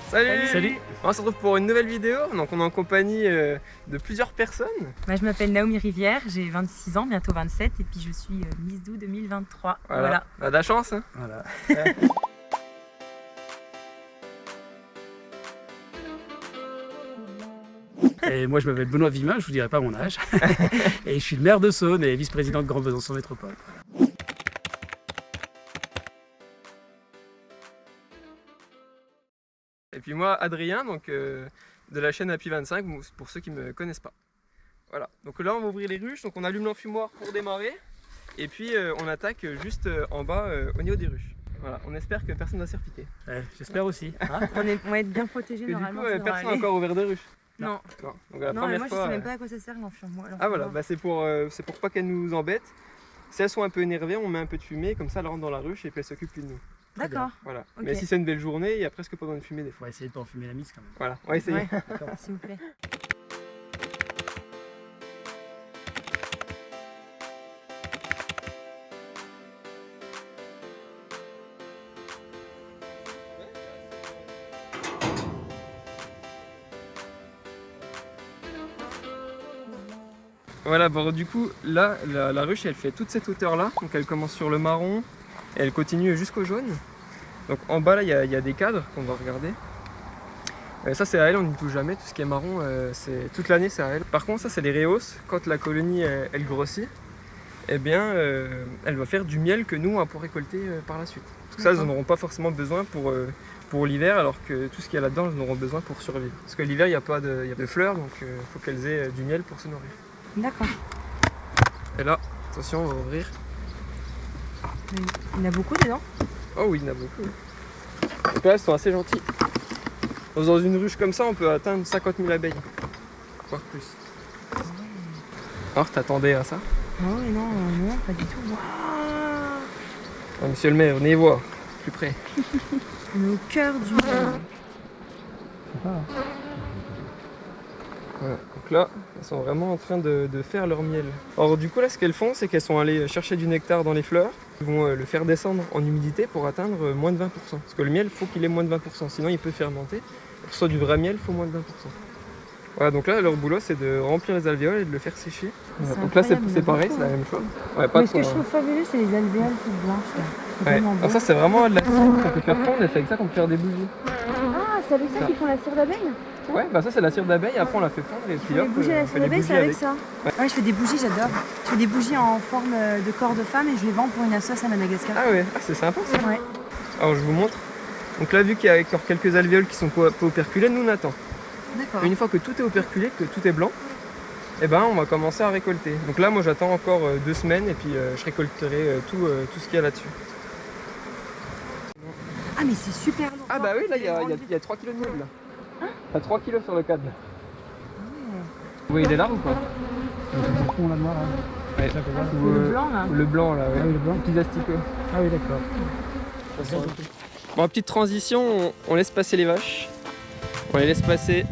Salut. Salut. On se retrouve pour une nouvelle vidéo, donc on est en compagnie de plusieurs personnes. Je m'appelle Naomi Rivière, j'ai 26 ans, bientôt 27, et puis je suis Miss Do 2023. Voilà. On a de la chance. Hein. Voilà. Et moi je m'appelle Benoît Vimin, je vous dirai pas mon âge. Et je suis le maire de Saône et vice-président de Grand Besançon Métropole. Et puis moi, Adrien, donc de la chaîne Happy 25, pour ceux qui ne me connaissent pas. Voilà, donc là on va ouvrir les ruches, donc on allume l'enfumoir pour démarrer. Et puis on attaque juste en bas au niveau des ruches. Voilà, on espère que personne ne va se faire piquer. Ouais, j'espère aussi. Hein. On va être bien protégés Et du normalement. coup, personne n'a encore ouvert de ruche. Non. Donc la Non, mais première moi fois, je sais même pas à quoi ça sert l'enfumoir. Ah voilà, bah, c'est pour pas qu'elles nous embêtent. Si elles sont un peu énervées, on met un peu de fumée, comme ça elles rentrent dans la ruche et puis elles s'occupent plus de nous. D'accord. Voilà. Ok. Mais si c'est une belle journée, il y a presque pas besoin de fumer des On fois. va essayer de pas enfumer la mise quand même. Voilà, on va essayer. Ouais. D'accord. S'il vous plaît. Voilà, bon, du coup, là, la ruche, elle fait toute cette hauteur-là. Donc elle commence sur le marron et elle continue jusqu'au jaune. Donc en bas, là, il y a des cadres qu'on va regarder. Ça, c'est à elle, on n'y touche jamais. Tout ce qui est marron, toute l'année, c'est à elle. Par contre, ça, c'est les réhausses. Quand la colonie, elle grossit, eh bien, elle va faire du miel que nous, on va pouvoir récolter par la suite. Parce que ça, elles n'en auront pas forcément besoin pour l'hiver, alors que tout ce qu'il y a là-dedans, elles en auront besoin pour survivre. Parce que l'hiver, il n'y a pas de fleurs, donc il faut qu'elles aient du miel pour se nourrir. D'accord. Et là, attention, on va ouvrir. Il y en a beaucoup dedans? Oh oui, il y en a beaucoup. Donc là, elles sont assez gentilles. Dans une ruche comme ça, on peut atteindre 50 000 abeilles. Voire plus. Alors, t'attendais à ça? Non, non, pas du tout. Waouh. Ah, monsieur le maire, venez voir, plus près. On est au cœur du monde. Voilà. Donc là, elles sont vraiment en train de faire leur miel. Alors du coup là, ce qu'elles font, c'est qu'elles sont allées chercher du nectar dans les fleurs. Ils vont le faire descendre en humidité pour atteindre moins de 20%. Parce que le miel, il faut qu'il ait moins de 20%, sinon il peut fermenter. Pour que ce soit du vrai miel, il faut moins de 20%. Voilà, donc là, leur boulot, c'est de remplir les alvéoles et de le faire sécher. Voilà. Donc là, c'est pareil, c'est la même chose. Ouais, pas Mais ce que je trouve fabuleux, c'est les alvéoles toutes blanches. Là. Ouais. Alors ça, c'est vraiment de la cire qu'on peut faire fondre et c'est avec ça qu'on peut faire des bougies. Ah, c'est avec ça qu'ils font la cire d'abeille? Ouais, bah ça c'est la cire d'abeille, après on la fait fondre et puis Les hop, bougies à on la fait cire des d'abeille, bougies c'est avec avec. ça. Ouais, je fais des bougies, j'adore. Je fais des bougies en forme de corps de femme et je les vends pour une association à Madagascar. Ah ouais, c'est sympa ça. Ouais. Alors je vous montre. Donc là, vu qu'il y a encore quelques alvéoles qui sont pas operculées, nous on attend. D'accord. Une fois que tout est operculé, que tout est blanc, eh ben on va commencer à récolter. Donc là, moi j'attends encore 2 semaines et puis je récolterai tout ce qu'il y a là-dessus. Ah, mais c'est super lourd. Ah bah oui, là il y a 3 kg de meubles. T'as 3 kg sur le câble. Vous voyez des larves ou pas? On l'a noir là. Ouais. C'est le blanc là. Le blanc là, ouais. Ah oui, le blanc. Petits asticots. Ah oui, d'accord. Bon, petite transition, on laisse passer les vaches. On les laisse passer.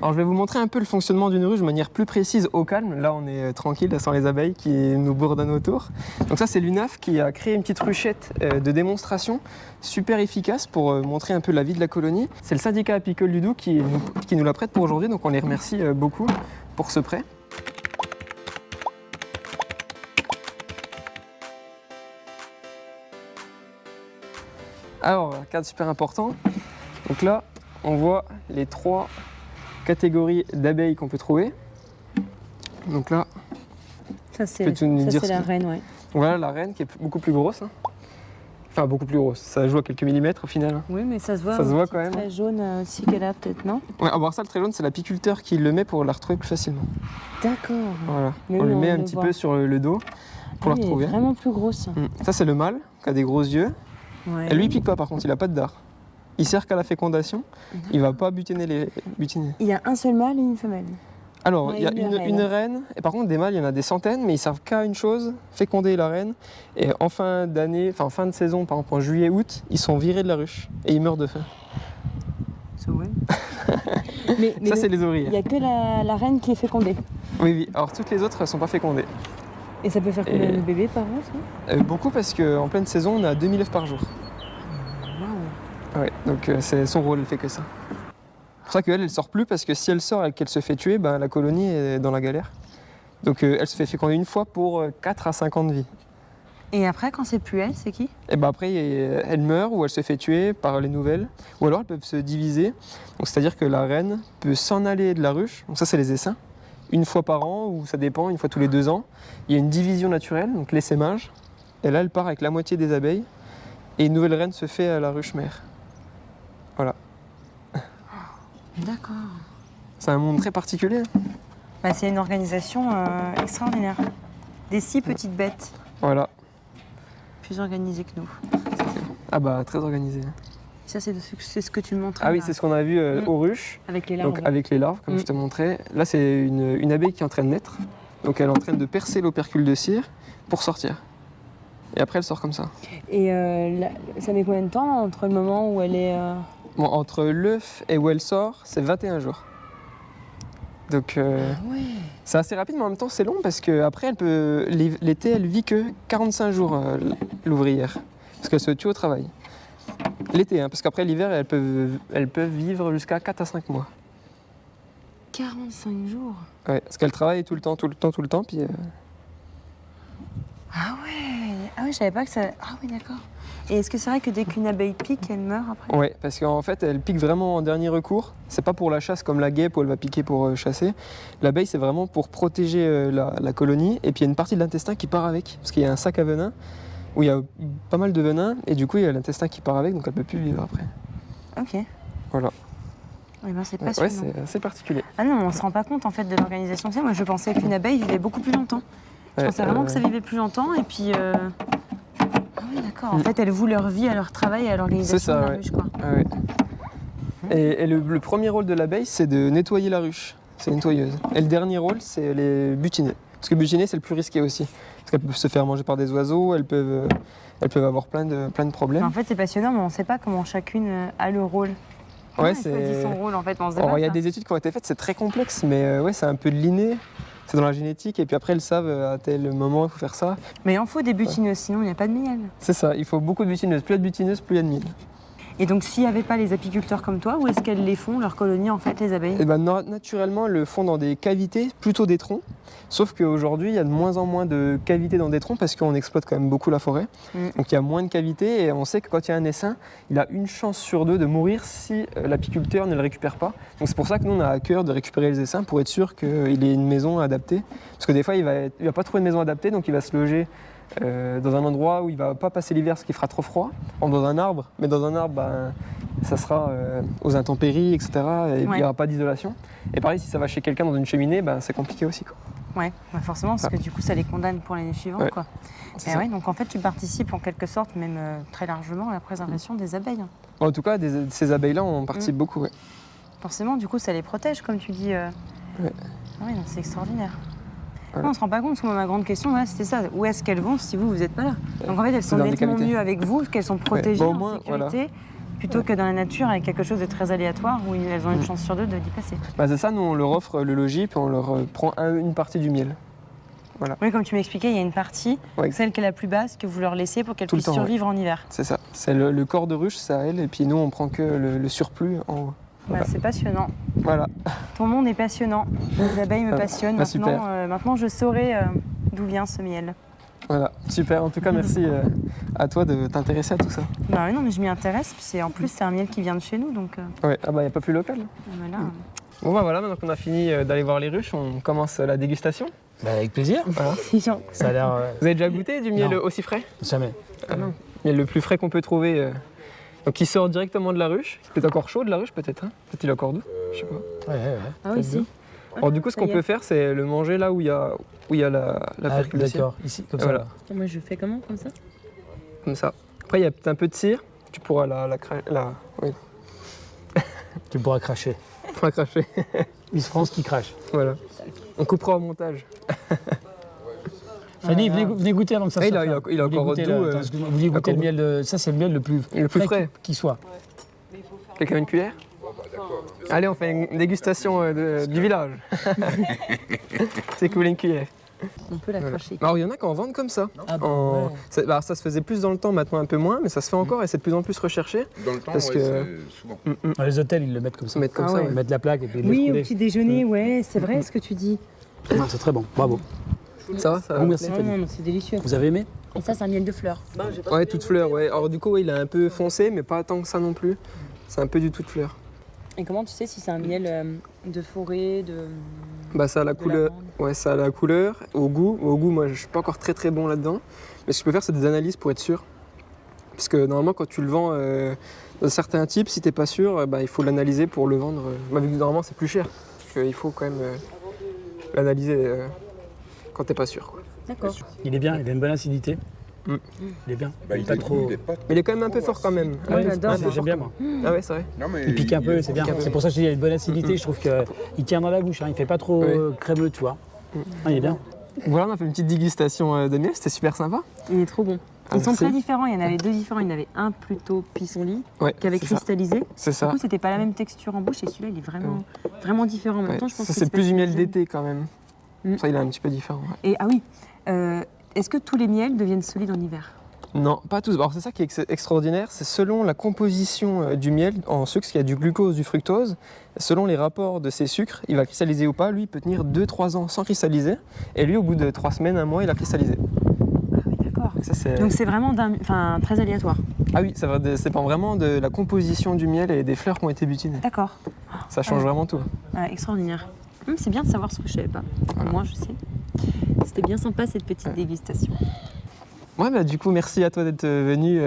Alors je vais vous montrer un peu le fonctionnement d'une ruche de manière plus précise au calme. Là on est tranquille, sans les abeilles qui nous bourdonnent autour. Donc ça c'est l'UNAF qui a créé une petite ruchette de démonstration super efficace pour montrer un peu la vie de la colonie. C'est le syndicat apicole du Doubs qui nous la prête pour aujourd'hui, donc on les remercie beaucoup pour ce prêt. Alors, un cadre super important. Donc là, on voit les 3 catégories d'abeilles qu'on peut trouver. Donc là, Ça, c'est la reine, ouais. voilà la reine qui est beaucoup plus grosse. Hein. Enfin, beaucoup plus grosse. Ça joue à quelques millimètres au final. Hein. Oui, mais ça se voit. Ça se voit quand même. Très jaune aussi qu'elle a, peut-être, non? Ouais, alors ça, le très jaune, c'est l'apiculteur qui le met pour la retrouver plus facilement. D'accord. Voilà. Mais On oui, le met on un le petit voit. peu sur le dos pour la Elle est retrouver. vraiment plus grosse. Ça, c'est le mâle qui a des gros yeux. Ouais. Et lui, il pique pas par contre, il a pas de dard. Il sert qu'à la fécondation. Il va pas butiner. Il y a un seul mâle et une femelle. Alors, Ouais, il y a une reine, et par contre des mâles, il y en a des centaines, mais ils servent qu'à une chose, féconder la reine. Et en fin d'année, enfin en fin de saison, par exemple en juillet-août, ils sont virés de la ruche et ils meurent de faim. mais Ça, c'est les il ouvriers. n'y a que la reine qui est fécondée. Oui, oui. Alors toutes les autres, elles sont pas fécondées. Et ça peut faire combien de bébés par an, ça? Beaucoup parce qu'en pleine saison, on a 2000 œufs par jour. Ouais, donc c'est son rôle, elle fait que ça. C'est pour ça qu'elle, elle sort plus, parce que si elle sort et qu'elle se fait tuer, ben, la colonie est dans la galère. Donc elle se fait féconder une fois pour 4 à 5 ans de vie. Et après, quand c'est plus elle, c'est qui? Et ben après, elle meurt ou elle se fait tuer par les nouvelles. Ou alors elles peuvent se diviser. Donc c'est-à-dire que la reine peut s'en aller de la ruche. Donc ça, c'est les essaims. Une fois par an, ou ça dépend, une fois tous les 2 ans. Il y a une division naturelle, donc l'essaimage. Et là, elle part avec la moitié des abeilles. Et une nouvelle reine se fait à la ruche mère. Voilà. D'accord. C'est un monde très particulier. Bah, c'est une organisation extraordinaire. Des 6 petites bêtes, Voilà. plus organisées que nous. Ah bah, très organisé. Ça, c'est ce que tu me montrais. Ah oui, là, c'est ce qu'on a vu aux ruches. avec les larves. Donc avec les larves, comme je te montrais. Là, c'est une abeille qui est en train de naître. Donc elle est en train de percer l'opercule de cire pour sortir. Et après, elle sort comme ça. Et ça met combien de temps entre le moment où elle est... Bon, entre l'œuf et où elle sort, c'est 21 jours. Donc ouais. c'est assez rapide, mais en même temps, c'est long parce qu'après, l'été, elle vit que 45 jours, l'ouvrière. Parce qu'elle se tue au travail. L'été, hein, parce qu'après l'hiver, elles peuvent vivre jusqu'à 4 à 5 mois. 45 jours. Ouais, parce qu'elles travaillent tout le temps, puis... Ah ouais, je savais pas que ça... Ah oui, d'accord. Et est-ce que c'est vrai que dès qu'une abeille pique, elle meurt après? Ouais, parce qu'en fait, elle pique vraiment en dernier recours. C'est pas pour la chasse comme la guêpe où elle va piquer pour chasser. L'abeille, c'est vraiment pour protéger la colonie. Et puis il y a une partie de l'intestin qui part avec, parce qu'il y a un sac à venin où il y a pas mal de venin. Et du coup, il y a l'intestin qui part avec, donc elle peut plus vivre après. Ok. Voilà. Eh ben, c'est Ouais, passionnant. c'est assez particulier. Ah non, on se rend pas compte en fait de l'organisation que c'est. Moi, je pensais qu'une abeille vivait beaucoup plus longtemps. Je pensais vraiment que ça vivait plus longtemps. Et puis... Ah oui, d'accord. En fait, elles vouent leur vie à leur travail et à l'organisation de la ruche, quoi. Ah, ouais. Et le premier rôle de l'abeille, c'est de nettoyer la ruche. C'est nettoyeuse. Et le dernier rôle, c'est les butiner. Parce que butiner, c'est le plus risqué aussi. Parce qu'elles peuvent se faire manger par des oiseaux, elles peuvent avoir plein de problèmes. Mais en fait, c'est passionnant, mais on ne sait pas comment chacune a le rôle. Comment elle choisit son rôle, en fait, on se Il y a des études qui ont été faites, c'est très complexe, mais ouais, c'est un peu de l'inné. C'est dans la génétique, et puis après, elles savent à tel moment il faut faire ça. Mais il en faut des butineuses, sinon il n'y a pas de miel. C'est ça, il faut beaucoup de butineuses. Plus il y a de butineuses, plus il y a de miel. Et donc, s'il n'y avait pas les apiculteurs comme toi, où est-ce qu'elles les font, leurs colonies, en fait, les abeilles? Et ben, naturellement, elles le font dans des cavités, plutôt des troncs. Sauf qu'aujourd'hui, il y a de moins en moins de cavités dans des troncs parce qu'on exploite quand même beaucoup la forêt. Donc il y a moins de cavités et on sait que quand il y a un essaim, il a une chance sur 2 de mourir si l'apiculteur ne le récupère pas. Donc c'est pour ça que nous, on a à cœur de récupérer les essaims pour être sûr qu'il ait une maison adaptée. Parce que des fois, il va pas trouver une maison adaptée, donc il va se loger dans un endroit où il va pas passer l'hiver parce qu'il fera trop froid, dans un arbre. Mais dans un arbre, ça sera aux intempéries, etc. Et il n'y aura pas d'isolation. Et pareil, si ça va chez quelqu'un dans une cheminée, c'est compliqué aussi, quoi. Ouais, forcément, parce que du coup, ça les condamne pour l'année suivante, quoi. Et ouais, donc en fait, tu participes en quelque sorte, même très largement, à la préservation des abeilles. En tout cas, ces abeilles-là, on participe beaucoup, ouais. Forcément, du coup, ça les protège, comme tu dis. Ouais. Ah oui, donc c'est extraordinaire. Ouais. Non, on se rend pas compte, parce que moi, ma grande question, c'était ça. Où est-ce qu'elles vont si vous n'êtes pas là? Donc en fait, elles sont nettement mieux avec vous, qu'elles sont protégées en sécurité, plutôt que dans la nature, avec quelque chose de très aléatoire, où elles ont une chance sur 2 d'y passer. C'est ça, nous, on leur offre le logis, puis on leur prend une partie du miel. Voilà. Oui, comme tu m'expliquais, il y a une partie, celle qui est la plus basse, que vous leur laissez pour qu'elles puissent survivre en hiver. C'est ça. C'est le corps de ruche, c'est à elle, et puis nous, on prend que le surplus en haut. Voilà. C'est passionnant. Voilà. Ton monde est passionnant. Les abeilles me passionnent. Maintenant, je saurai d'où vient ce miel. Voilà, super. En tout cas, merci à toi de t'intéresser à tout ça. Oui, non, mais je m'y intéresse. En plus, c'est un miel qui vient de chez nous, donc... Ouais, il n'y a pas plus local. Voilà. Bon, voilà, maintenant qu'on a fini d'aller voir les ruches, on commence la dégustation. Avec plaisir. Voilà. Ça a l'air... Vous avez déjà goûté du miel aussi frais? Jamais. Miel le plus frais qu'on peut trouver. Donc il sort directement de la ruche. C'est peut-être encore chaud de la ruche, peut-être. Peut-être il est encore doux. Je sais pas. Ouais. Ah oui, si. Alors du coup, ce qu'on peut faire, c'est le manger là où il y a la percussion. D'accord, ici, comme ça. Voilà. Moi, je fais comment, comme ça? Comme ça. Après, il y a peut-être un peu de cire. Tu pourras oui. Tu pourras cracher. Tu pourras cracher. Miss France qui crache. Voilà. On coupera au montage. Fanny, venez goûter avant que ça sorte. Il a encore doux. Vous voulez goûter le miel Ça, c'est le miel le plus frais qui soit. Quelqu'un a une cuillère? Allez, on fait une dégustation du village. C'est que vous voulez une cuillère? On peut la Voilà. cracher. Alors il y en a qui en vendent comme ça. Ah bah, En- ouais. ça se faisait plus dans le temps, maintenant un peu moins, mais ça se fait encore et c'est de plus en plus recherché. Dans le temps, Parce ouais, que- c'est souvent. Dans les hôtels, ils le mettent comme ça. Se mettre comme Ah ça, ouais. Ils mettent la plaque et puis ils Oui, laissent au couler. petit déjeuner, ouais, c'est vrai ce que tu dis. Ah, c'est très bon, bravo. Ça va, ça va. Bon, merci. Non, non, c'est délicieux. Vous avez aimé? Et ça, c'est un miel de fleurs. Ouais, toute fleur, ouais. Alors du coup, ouais, il est un peu foncé, mais pas tant que ça non plus. C'est un peu du toute fleur. Et comment tu sais si c'est un miel de forêt, de. Bah ça a la de couleur. lavande Ouais, ça a la couleur. Au goût, moi je suis pas encore très bon là-dedans. Mais ce que je peux faire, c'est des analyses pour être sûr. Parce que normalement, quand tu le vends dans certains types, si t'es pas sûr, il faut l'analyser pour le vendre. Vu que normalement c'est plus cher. Donc, il faut quand même l'analyser quand t'es pas sûr, quoi. D'accord. Il est bien, il a une bonne acidité. Mm. Il est bien. Bah, il est pas trop. il est pas Mais il est quand même un peu fort quand même. Ouais, j'adore. J'aime bien moi. Ah ouais, c'est vrai. Non, mais Il pique un peu, est c'est bien. fort. C'est pour ça que je dis qu'il a une bonne acidité. Je trouve qu'il tient dans la bouche. Hein. Il fait pas trop Ouais. crémeux, tu vois. Ah, il est bien. Voilà, on a fait une petite dégustation de miel, c'était super sympa. Il est trop bon. Ah, Ils sont merci. très différents. Il y en avait deux différents. Il y en avait un plutôt pissenlit Ouais, qui avait c'est ça. cristallisé. C'est Du ça. coup, c'était pas la même texture en bouche et celui-là, il est vraiment différent. En même Ouais. temps, je pense Ça que c'est plus du miel parce que- d'été quand même. Mm. Ça il est un petit peu différent. Ouais. Et ah oui, est-ce que tous les miels deviennent solides en hiver? Non, pas tous. Alors c'est ça qui est extraordinaire, c'est selon la composition du miel en sucre, parce qu'il y a du glucose, du fructose, selon les rapports de ces sucres, il va cristalliser ou pas. Lui, il peut tenir 2-3 ans sans cristalliser, et lui, au bout de 3 semaines, 1 mois, il a cristallisé. Ah oui, d'accord. Donc ça, c'est... Donc c'est vraiment très aléatoire. Ah oui, ça dépend vraiment de la composition du miel et des fleurs qui ont été butinées. D'accord. Ça change vraiment tout. Ah, extraordinaire. C'est bien de savoir ce que je savais pas. Moi, je sais. C'était bien sympa cette petite dégustation. Ouais, du coup, merci à toi d'être venu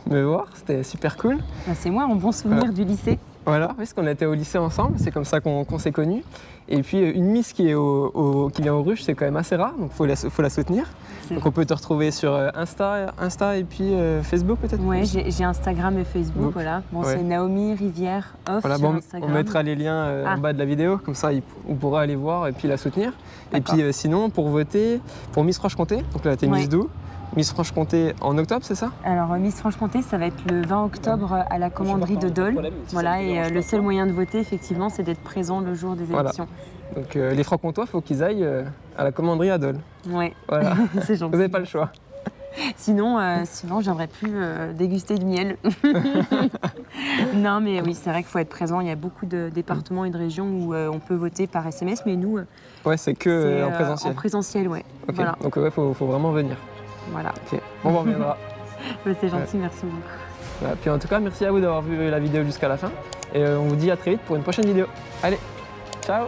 me voir, c'était super cool. Ah, c'est moi, un bon souvenir du lycée. Voilà, parce qu'on était au lycée ensemble, c'est comme ça qu'on s'est connus. Et puis une Miss qui vient aux ruches, c'est quand même assez rare, donc faut la soutenir. C'est Donc on peut te retrouver sur Insta et puis Facebook peut-être. Ouais, j'ai Instagram et Facebook, Donc, voilà. Bon, ouais. c'est Naomi Rivière Off Voilà, sur bon, Instagram. on mettra les liens Ah. en bas de la vidéo, comme ça on pourra aller voir et puis la soutenir. Et D'accord. puis sinon, pour voter pour Miss Franche-Comté, donc là t'es Ouais. Miss Doux, Miss Franche-Comté en octobre, c'est ça? Alors, Miss Franche-Comté, ça va être le 20 octobre à la commanderie de Dole. Voilà, et le seul moyen de voter, effectivement, c'est d'être présent le jour des Voilà. élections. Donc les Francs-Comtois, il faut qu'ils aillent à la commanderie à Dole. Ouais, Voilà, c'est vous gentil. n'avez pas le choix. Sinon, je viendrais plus déguster de miel. Non, mais oui, c'est vrai qu'il faut être présent. Il y a beaucoup de départements et de régions où on peut voter par SMS, mais nous, Ouais, c'est que c'est en présentiel. En présentiel, ouais. Ok, Voilà, donc ouais, faut vraiment venir. voilà. Ok, bon, on reviendra. Ouais, c'est gentil, merci beaucoup. Voilà. Puis en tout cas, merci à vous d'avoir vu la vidéo jusqu'à la fin. Et on vous dit à très vite pour une prochaine vidéo. Allez, ciao!